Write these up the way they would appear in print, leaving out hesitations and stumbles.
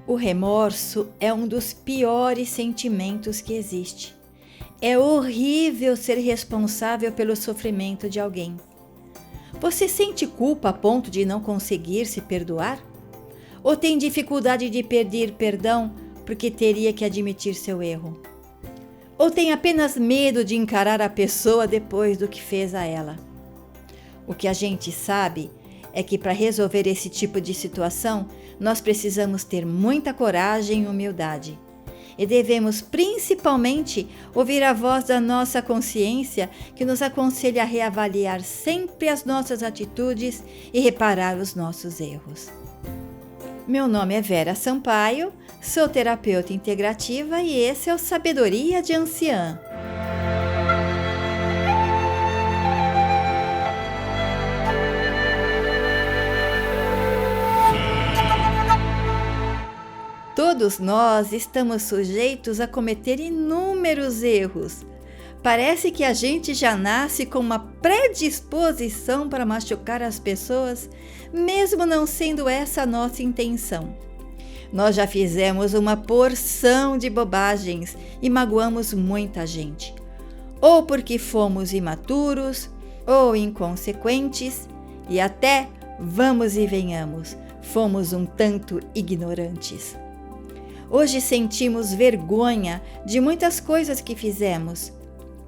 O remorso é um dos piores sentimentos que existe. É horrível ser responsável pelo sofrimento de alguém. Você sente culpa a ponto de não conseguir se perdoar? Ou tem dificuldade de pedir perdão porque teria que admitir seu erro? Ou tem apenas medo de encarar a pessoa depois do que fez a ela? O que a gente sabe é que para resolver esse tipo de situação, nós precisamos ter muita coragem e humildade. E devemos principalmente ouvir a voz da nossa consciência que nos aconselha a reavaliar sempre as nossas atitudes e reparar os nossos erros. Meu nome é Vera Sampaio, sou terapeuta integrativa e esse é o Sabedoria de Anciã. Todos nós estamos sujeitos a cometer inúmeros erros. Parece que a gente já nasce com uma predisposição para machucar as pessoas, mesmo não sendo essa a nossa intenção. Nós já fizemos uma porção de bobagens e magoamos muita gente. Ou porque fomos imaturos, ou inconsequentes, e até, vamos e venhamos, fomos um tanto ignorantes. Hoje sentimos vergonha de muitas coisas que fizemos.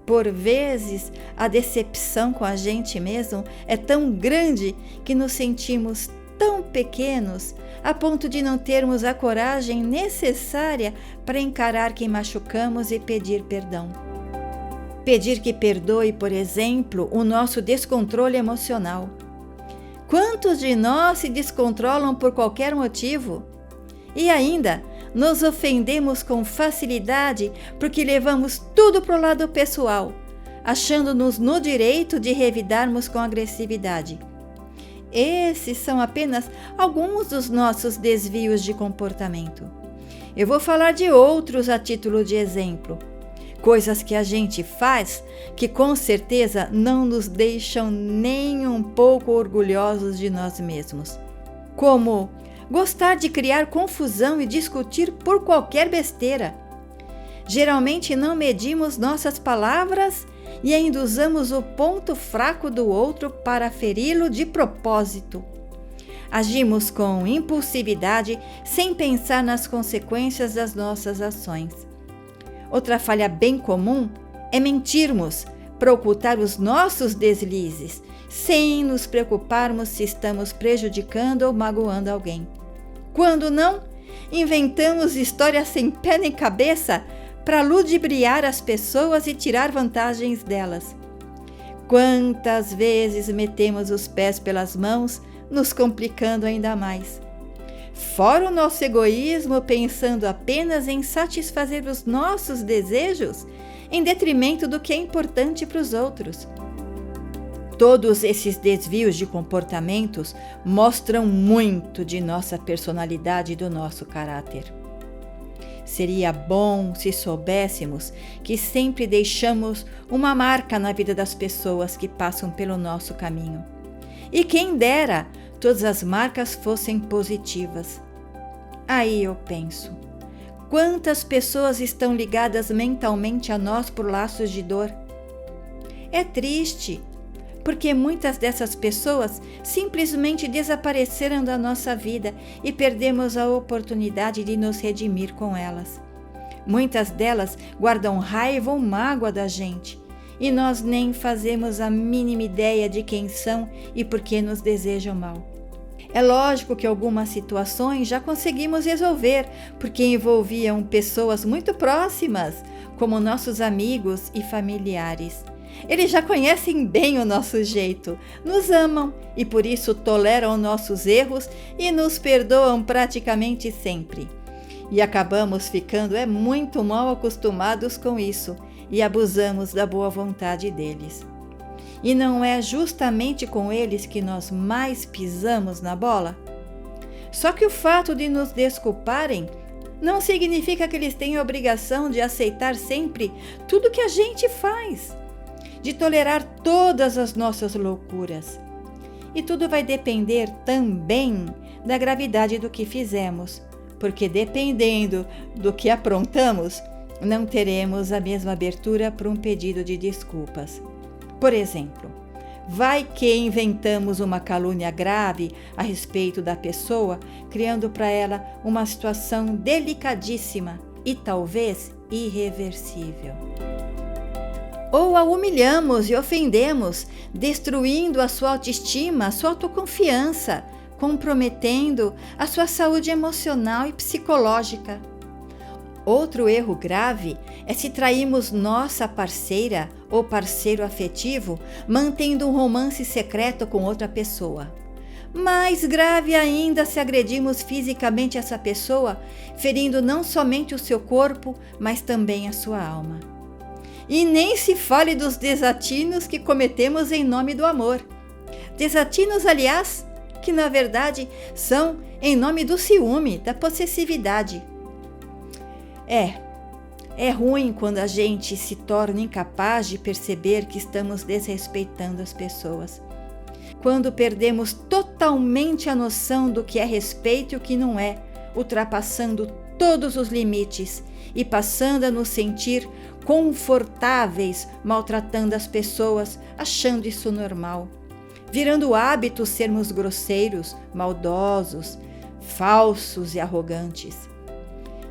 Por vezes, a decepção com a gente mesmo é tão grande que nos sentimos tão pequenos a ponto de não termos a coragem necessária para encarar quem machucamos e pedir perdão. Pedir que perdoe, por exemplo, o nosso descontrole emocional. Quantos de nós se descontrolam por qualquer motivo? E ainda, nos ofendemos com facilidade porque levamos tudo para o lado pessoal, achando-nos no direito de revidarmos com agressividade. Esses são apenas alguns dos nossos desvios de comportamento. Eu vou falar de outros a título de exemplo. Coisas que a gente faz que com certeza não nos deixam nem um pouco orgulhosos de nós mesmos. Como gostar de criar confusão e discutir por qualquer besteira. Geralmente não medimos nossas palavras e ainda usamos o ponto fraco do outro para feri-lo de propósito. Agimos com impulsividade sem pensar nas consequências das nossas ações. Outra falha bem comum é mentirmos para ocultar os nossos deslizes, sem nos preocuparmos se estamos prejudicando ou magoando alguém. Quando não, inventamos histórias sem pé nem cabeça para ludibriar as pessoas e tirar vantagens delas. Quantas vezes metemos os pés pelas mãos, nos complicando ainda mais. Fora o nosso egoísmo, pensando apenas em satisfazer os nossos desejos, em detrimento do que é importante para os outros. Todos esses desvios de comportamentos mostram muito de nossa personalidade e do nosso caráter. Seria bom se soubéssemos que sempre deixamos uma marca na vida das pessoas que passam pelo nosso caminho. E quem dera todas as marcas fossem positivas. Aí eu penso, quantas pessoas estão ligadas mentalmente a nós por laços de dor? É triste, porque muitas dessas pessoas simplesmente desapareceram da nossa vida e perdemos a oportunidade de nos redimir com elas. Muitas delas guardam raiva ou mágoa da gente, e nós nem fazemos a mínima ideia de quem são e por que nos desejam mal. É lógico que algumas situações já conseguimos resolver, porque envolviam pessoas muito próximas, como nossos amigos e familiares. Eles já conhecem bem o nosso jeito, nos amam e por isso toleram nossos erros e nos perdoam praticamente sempre. E acabamos ficando muito mal acostumados com isso e abusamos da boa vontade deles. E não é justamente com eles que nós mais pisamos na bola? Só que o fato de nos desculparem não significa que eles têm a obrigação de aceitar sempre tudo que a gente faz, de tolerar todas as nossas loucuras. E tudo vai depender também da gravidade do que fizemos, porque dependendo do que aprontamos, não teremos a mesma abertura para um pedido de desculpas. Por exemplo, vai que inventamos uma calúnia grave a respeito da pessoa, criando para ela uma situação delicadíssima e talvez irreversível. Ou a humilhamos e ofendemos, destruindo a sua autoestima, a sua autoconfiança, comprometendo a sua saúde emocional e psicológica. Outro erro grave é se trairmos nossa parceira ou parceiro afetivo, mantendo um romance secreto com outra pessoa. Mais grave ainda se agredirmos fisicamente essa pessoa, ferindo não somente o seu corpo, mas também a sua alma. E nem se fale dos desatinos que cometemos em nome do amor. Desatinos, aliás, que na verdade são em nome do ciúme, da possessividade. É ruim quando a gente se torna incapaz de perceber que estamos desrespeitando as pessoas. Quando perdemos totalmente a noção do que é respeito e o que não é, ultrapassando todos os limites e passando a nos sentir confortáveis maltratando as pessoas, achando isso normal. Virando hábito sermos grosseiros, maldosos, falsos e arrogantes.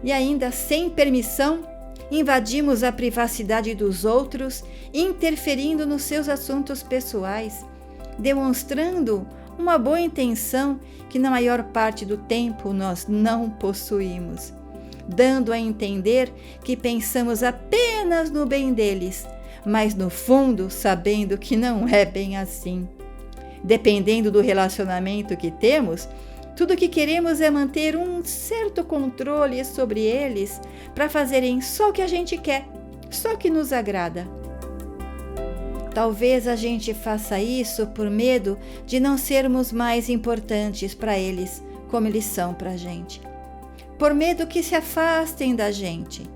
E ainda sem permissão, invadimos a privacidade dos outros, interferindo nos seus assuntos pessoais, demonstrando uma boa intenção que na maior parte do tempo nós não possuímos, dando a entender que pensamos apenas no bem deles, mas no fundo sabendo que não é bem assim. Dependendo do relacionamento que temos, tudo o que queremos é manter um certo controle sobre eles para fazerem só o que a gente quer, só o que nos agrada. Talvez a gente faça isso por medo de não sermos mais importantes para eles, como eles são para a gente. Por medo que se afastem da gente.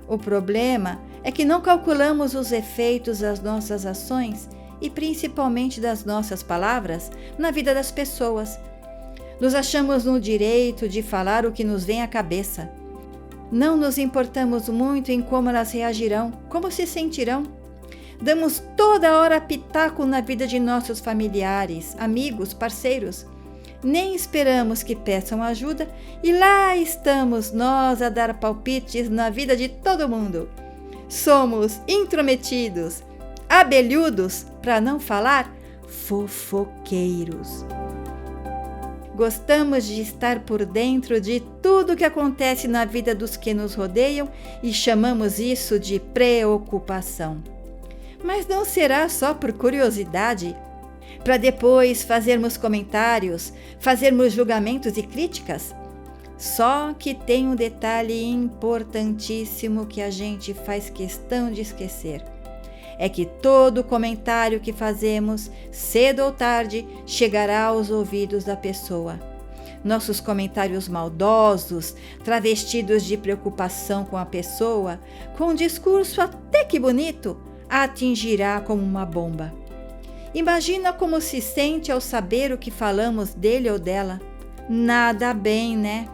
O problema é que não calculamos os efeitos das nossas ações e principalmente das nossas palavras na vida das pessoas. Nos achamos no direito de falar o que nos vem à cabeça. Não nos importamos muito em como elas reagirão, como se sentirão. Damos toda hora pitaco na vida de nossos familiares, amigos, parceiros. Nem esperamos que peçam ajuda e lá estamos nós a dar palpites na vida de todo mundo. Somos intrometidos, abelhudos, para não falar fofoqueiros. Gostamos de estar por dentro de tudo que acontece na vida dos que nos rodeiam e chamamos isso de preocupação. Mas não será só por curiosidade, para depois fazermos comentários, fazermos julgamentos e críticas? Só que tem um detalhe importantíssimo que a gente faz questão de esquecer. É que todo comentário que fazemos, cedo ou tarde, chegará aos ouvidos da pessoa. Nossos comentários maldosos, travestidos de preocupação com a pessoa, com um discurso até que bonito, a atingirá como uma bomba. Imagina como se sente ao saber o que falamos dele ou dela. Nada bem, né?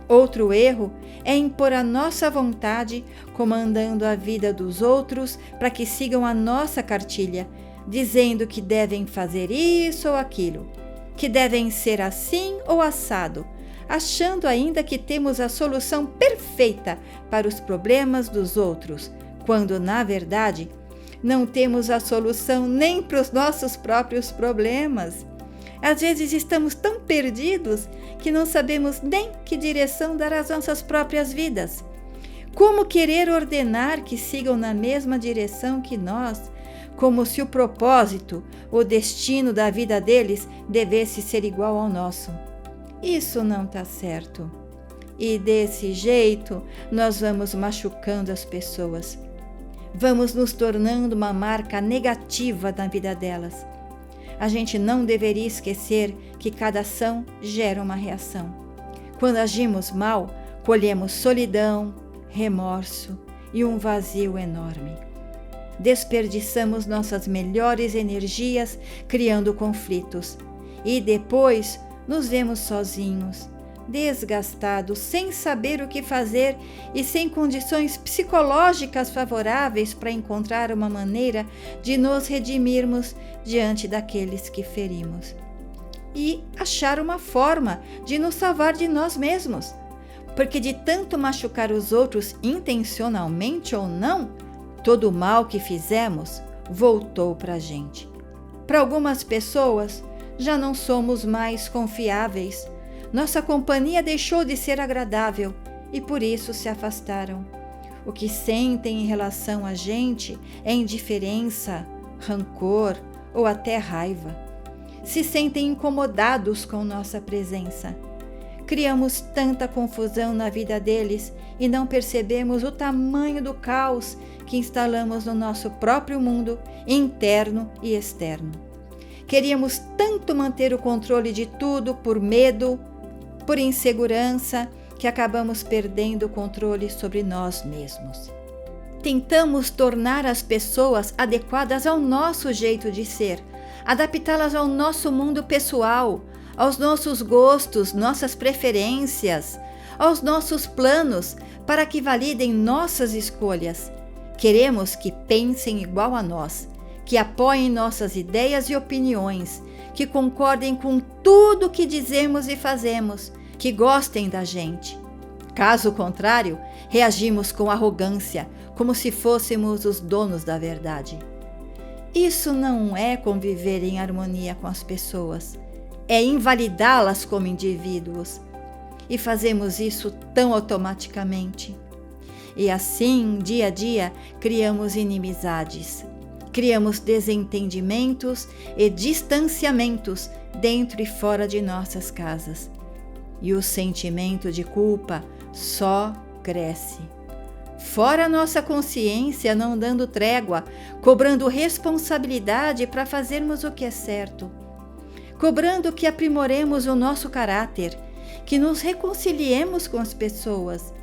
Outro erro é impor a nossa vontade, comandando a vida dos outros para que sigam a nossa cartilha, dizendo que devem fazer isso ou aquilo, que devem ser assim ou assado, achando ainda que temos a solução perfeita para os problemas dos outros, quando, na verdade, não temos a solução nem para os nossos próprios problemas. Às vezes estamos tão perdidos que não sabemos nem que direção dar às nossas próprias vidas. Como querer ordenar que sigam na mesma direção que nós, como se o propósito, o destino da vida deles devesse ser igual ao nosso? Isso não está certo. E desse jeito nós vamos machucando as pessoas. Vamos nos tornando uma marca negativa na vida delas. A gente não deveria esquecer que cada ação gera uma reação. Quando agimos mal, colhemos solidão, remorso e um vazio enorme. Desperdiçamos nossas melhores energias criando conflitos e depois nos vemos sozinhos, desgastados, sem saber o que fazer e sem condições psicológicas favoráveis para encontrar uma maneira de nos redimirmos diante daqueles que ferimos. E achar uma forma de nos salvar de nós mesmos, porque de tanto machucar os outros intencionalmente ou não, todo o mal que fizemos voltou para a gente. Para algumas pessoas, já não somos mais confiáveis. Nossa companhia deixou de ser agradável e por isso se afastaram. O que sentem em relação a gente é indiferença, rancor ou até raiva. Se sentem incomodados com nossa presença. Criamos tanta confusão na vida deles e não percebemos o tamanho do caos que instalamos no nosso próprio mundo, interno e externo. Queríamos tanto manter o controle de tudo por medo, por insegurança, que acabamos perdendo o controle sobre nós mesmos. Tentamos tornar as pessoas adequadas ao nosso jeito de ser, adaptá-las ao nosso mundo pessoal, aos nossos gostos, nossas preferências, aos nossos planos, para que validem nossas escolhas. Queremos que pensem igual a nós, que apoiem nossas ideias e opiniões, que concordem com tudo que dizemos e fazemos, que gostem da gente. Caso contrário, reagimos com arrogância, como se fôssemos os donos da verdade. Isso não é conviver em harmonia com as pessoas, é invalidá-las como indivíduos. E fazemos isso tão automaticamente. E assim, dia a dia, criamos inimizades, criamos desentendimentos e distanciamentos dentro e fora de nossas casas. E o sentimento de culpa só cresce. Fora nossa consciência não dando trégua, cobrando responsabilidade para fazermos o que é certo, cobrando que aprimoremos o nosso caráter, que nos reconciliemos com as pessoas,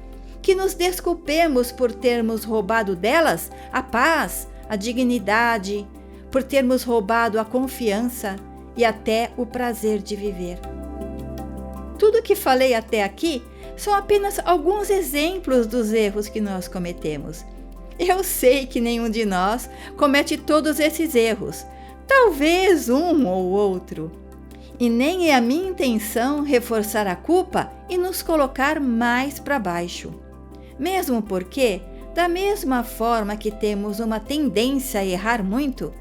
que nos desculpemos por termos roubado delas a paz, a dignidade, por termos roubado a confiança e até o prazer de viver. Tudo que falei até aqui são apenas alguns exemplos dos erros que nós cometemos. Eu sei que nenhum de nós comete todos esses erros, talvez um ou outro. E nem é a minha intenção reforçar a culpa e nos colocar mais para baixo. Mesmo porque, da mesma forma que temos uma tendência a errar muito,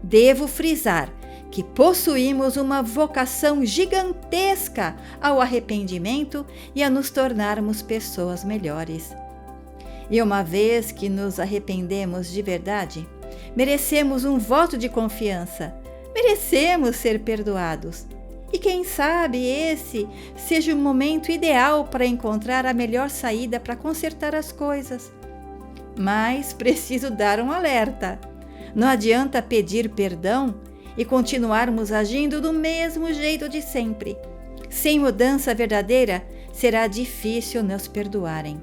devo frisar que possuímos uma vocação gigantesca ao arrependimento e a nos tornarmos pessoas melhores. E uma vez que nos arrependemos de verdade, merecemos um voto de confiança, merecemos ser perdoados. E quem sabe esse seja o momento ideal para encontrar a melhor saída para consertar as coisas. Mas preciso dar um alerta. Não adianta pedir perdão e continuarmos agindo do mesmo jeito de sempre. Sem mudança verdadeira, será difícil nos perdoarem.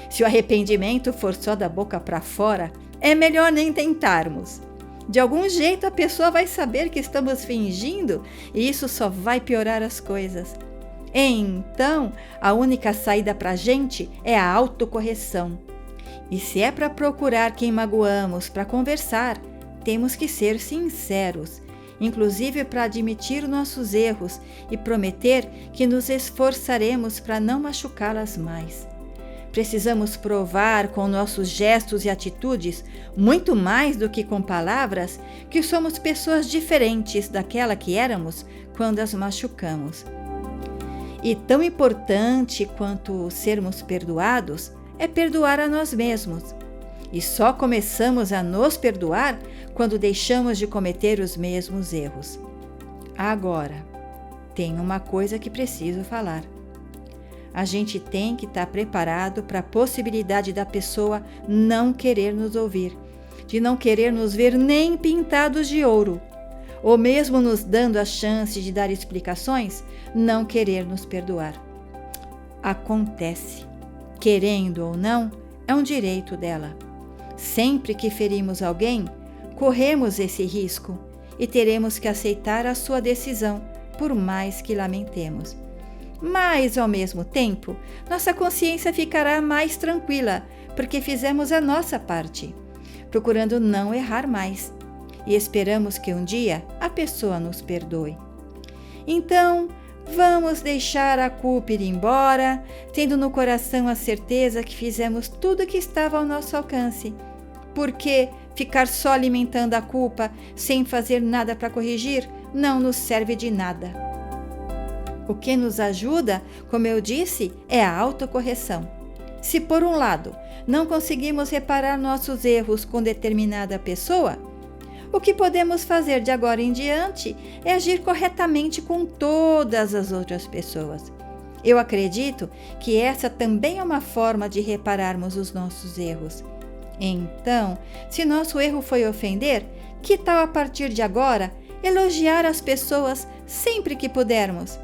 Se o arrependimento for só da boca para fora, é melhor nem tentarmos. De algum jeito a pessoa vai saber que estamos fingindo e isso só vai piorar as coisas. Então, a única saída para a gente é a autocorreção. E se é para procurar quem magoamos para conversar, temos que ser sinceros, inclusive para admitir nossos erros e prometer que nos esforçaremos para não machucá-las mais. Precisamos provar com nossos gestos e atitudes, muito mais do que com palavras, que somos pessoas diferentes daquela que éramos quando as machucamos. E tão importante quanto sermos perdoados é perdoar a nós mesmos. E só começamos a nos perdoar quando deixamos de cometer os mesmos erros. Agora, tem uma coisa que preciso falar. A gente tem que estar preparado para a possibilidade da pessoa não querer nos ouvir, de não querer nos ver nem pintados de ouro, ou mesmo nos dando a chance de dar explicações, não querer nos perdoar. Acontece. Querendo ou não, é um direito dela. Sempre que ferimos alguém, corremos esse risco e teremos que aceitar a sua decisão, por mais que lamentemos. Mas, ao mesmo tempo, nossa consciência ficará mais tranquila, porque fizemos a nossa parte, procurando não errar mais. E esperamos que um dia a pessoa nos perdoe. Então, vamos deixar a culpa ir embora, tendo no coração a certeza que fizemos tudo o que estava ao nosso alcance. Porque ficar só alimentando a culpa, sem fazer nada para corrigir, não nos serve de nada. O que nos ajuda, como eu disse, é a autocorreção. Se por um lado não conseguimos reparar nossos erros com determinada pessoa, o que podemos fazer de agora em diante é agir corretamente com todas as outras pessoas. Eu acredito que essa também é uma forma de repararmos os nossos erros. Então, se nosso erro foi ofender, que tal a partir de agora elogiar as pessoas sempre que pudermos?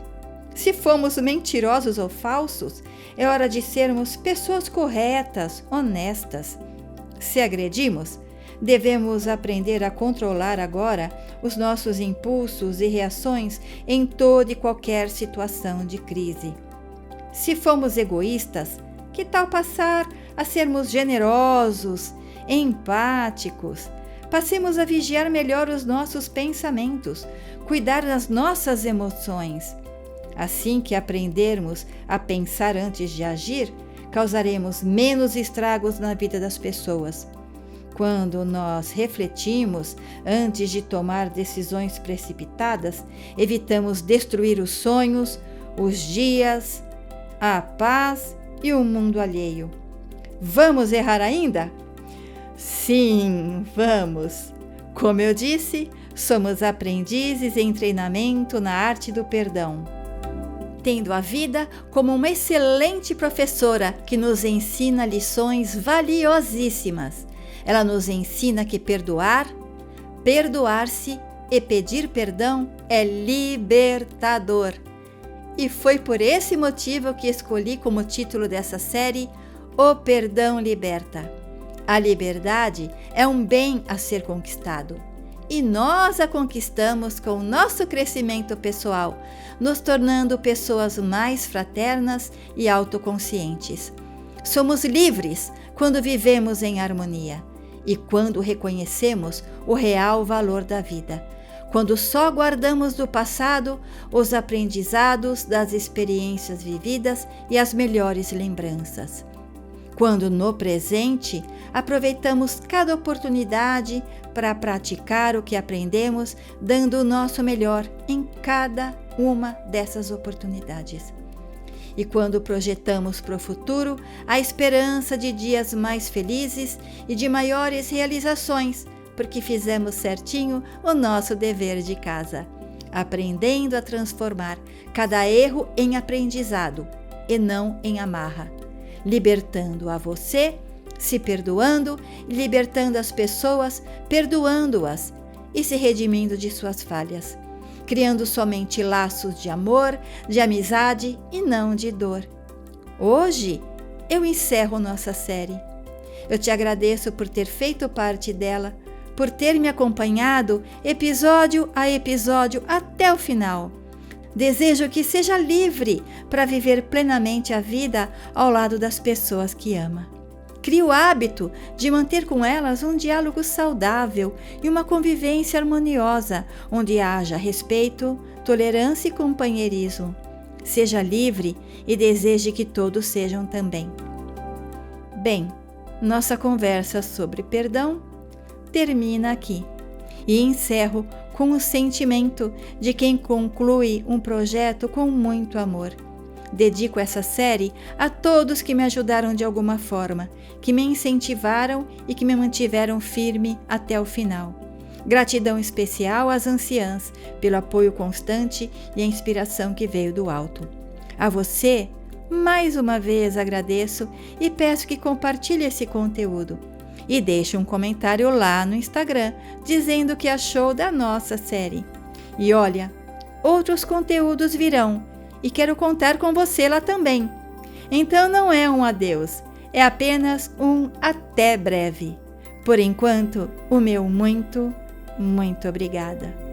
Se fomos mentirosos ou falsos, é hora de sermos pessoas corretas, honestas. Se agredimos, devemos aprender a controlar agora os nossos impulsos e reações em toda e qualquer situação de crise. Se fomos egoístas, que tal passar a sermos generosos, empáticos? Passemos a vigiar melhor os nossos pensamentos, cuidar das nossas emoções. Assim que aprendermos a pensar antes de agir, causaremos menos estragos na vida das pessoas. Quando nós refletimos antes de tomar decisões precipitadas, evitamos destruir os sonhos, os dias, a paz e o mundo alheio. Vamos errar ainda? Sim, vamos! Como eu disse, somos aprendizes em treinamento na arte do perdão, tendo a vida como uma excelente professora que nos ensina lições valiosíssimas. Ela nos ensina que perdoar, perdoar-se e pedir perdão é libertador. E foi por esse motivo que escolhi como título dessa série O Perdão Liberta. A liberdade é um bem a ser conquistado. E nós a conquistamos com o nosso crescimento pessoal, nos tornando pessoas mais fraternas e autoconscientes. Somos livres quando vivemos em harmonia e quando reconhecemos o real valor da vida, quando só guardamos do passado os aprendizados das experiências vividas e as melhores lembranças. Quando no presente aproveitamos cada oportunidade para praticar o que aprendemos, dando o nosso melhor em cada uma dessas oportunidades. E quando projetamos para o futuro a esperança de dias mais felizes e de maiores realizações, porque fizemos certinho o nosso dever de casa, aprendendo a transformar cada erro em aprendizado e não em amarra, libertando a você, se perdoando, libertando as pessoas, perdoando-as e se redimindo de suas falhas, criando somente laços de amor, de amizade e não de dor. Hoje eu encerro nossa série. Eu te agradeço por ter feito parte dela, por ter me acompanhado episódio a episódio até o final. Desejo que seja livre para viver plenamente a vida ao lado das pessoas que ama. Crie o hábito de manter com elas um diálogo saudável e uma convivência harmoniosa, onde haja respeito, tolerância e companheirismo. Seja livre e deseje que todos sejam também. Bem, nossa conversa sobre perdão termina aqui e encerro com o sentimento de quem conclui um projeto com muito amor. Dedico essa série a todos que me ajudaram de alguma forma, que me incentivaram e que me mantiveram firme até o final. Gratidão especial às anciãs pelo apoio constante e a inspiração que veio do alto. A você, mais uma vez agradeço e peço que compartilhe esse conteúdo. E deixe um comentário lá no Instagram dizendo o que achou da nossa série. E olha, outros conteúdos virão e quero contar com você lá também. Então não é um adeus, é apenas um até breve. Por enquanto, o meu muito, muito obrigada.